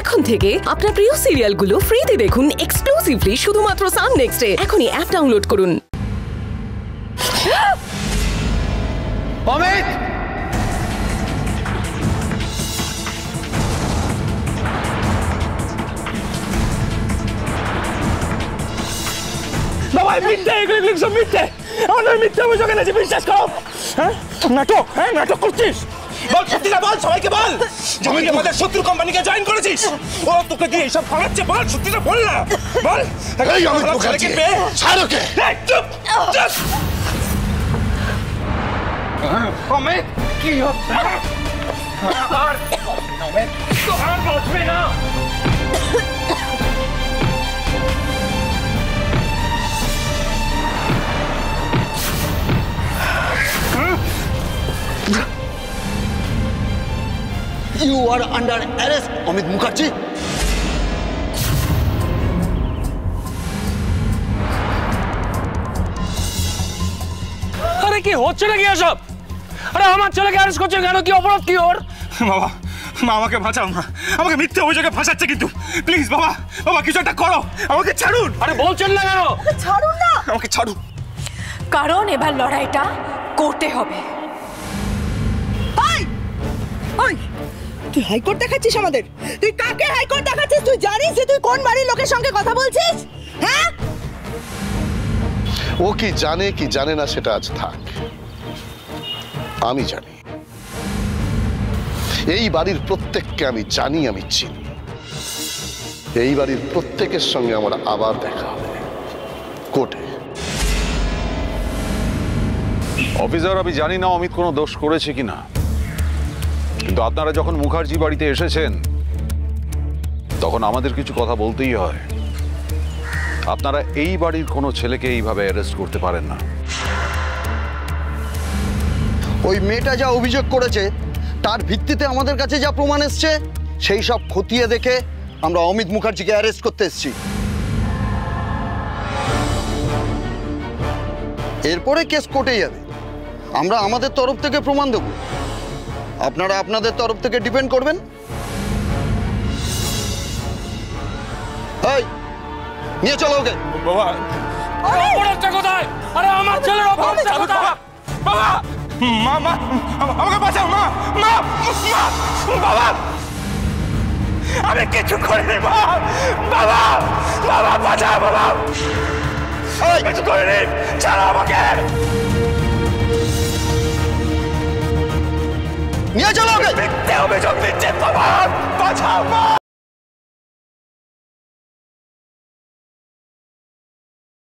এখন থেকে আপনার প্রিয় সিরিয়ালগুলো ফ্রিতে দেখুন এক্সক্লুসিভলি শুধুমাত্র সান নেক্সটে। এখনই অ্যাপ ডাউনলোড করুন। অমিত! বাবা মিথ্যে, এগুলো সব মিথ্যে। আমার মিথ্যে অভিযোগ এনেছি, বিশ্বাস করো। হ্যাঁ নাটক, হ্যাঁ নাটক করছিস। বল সত্যিটা বল, সবাইকে বল। তুমি কি আমাদের শত্রু কোম্পানিকে জয়েন করেছিস? ও তোকে দিয়ে এইসব খাওয়াচ্ছে, বল সত্যিটা বল না। বল। এই অমিত মুখার্জি, ছাড় ওকে। চুপ চুপ। অমিত কি হচ্ছে? আর অমিত তো আর বাঁচবে না। You are under arrest, Amit Mukherjee. আরে কি হচ্ছে নাকি এসব? আরে আমার ছেলেকে অ্যারেস্ট করছেন কেন? কি অপরাধ কি ওর? বাবা, মা আমাকে বাঁচাও। মা আমাকে মিথ্যে অভিযোগে ফাঁসাচ্ছে কিন্তু। প্লিজ বাবা, বাবা কিছু একটা করো, আমাকে ছাড়ুন। আরে বলছেন না কেন? ছাড়ুন না, আমাকে ছাড়ুন। কারণ এবার লড়াইটা করতে হবে। তুই হাইকোর্ট দেখাচ্ছিস আমাদের? তুই কাকে হাইকোর্ট দেখাচ্ছিস? তুই জানিস যে তুই কোন বাড়ির লোকের সঙ্গে কথা বলছিস? হ্যাঁ, ও কি জানে কি জানে না সেটা আজ থাক। আমি জানি, এই বাড়ির প্রত্যেককে আমি জানি, আমি চিনি। এই বাড়ির প্রত্যেকের সঙ্গে আমার আবার দেখা হবে কোর্টে। অফিসার, আমি জানি না অমিত কোনো দোষ করেছে কিনা, কিন্তু আপনারা যখন মুখার্জি বাড়িতে এসেছেন তখন আমাদের কিছু কথা বলতেই হয়। আপনারা এই বাড়ির কোনো ছেলেকে এইভাবে অ্যারেস্ট করতে পারেন না। ওই মেয়েটা যা অভিযোগ করেছে তার ভিত্তিতে আমাদের কাছে যা প্রমাণ এসছে সেই সব খতিয়ে দেখে আমরা অমিত মুখার্জিকে অ্যারেস্ট করতে এসেছি। এরপরে কেস কোর্টে যাবে। আমরা আমাদের তরফ থেকে প্রমাণ দেব, আপনারা আপনাদের তরফ থেকে ডিপেন্ড করবেন। এই নিয়ে চলো ওকে। বাবা অপরাধটা কোথায়? আরে আমার ছেলের অপরাধটা কোথায়? বাবা, মা মা আমাকে বাঁচাও। মা মা বাবা, আমি কিছু করিনি। বাবা বাবা বাঁচাও। বাবা কিছু করিনি, ছাড়ো আমাকে। নিয়ে চলো ওকে। মিথ্যে অভিযোগ দিচ্ছে। বাবা বাঁচাও। মা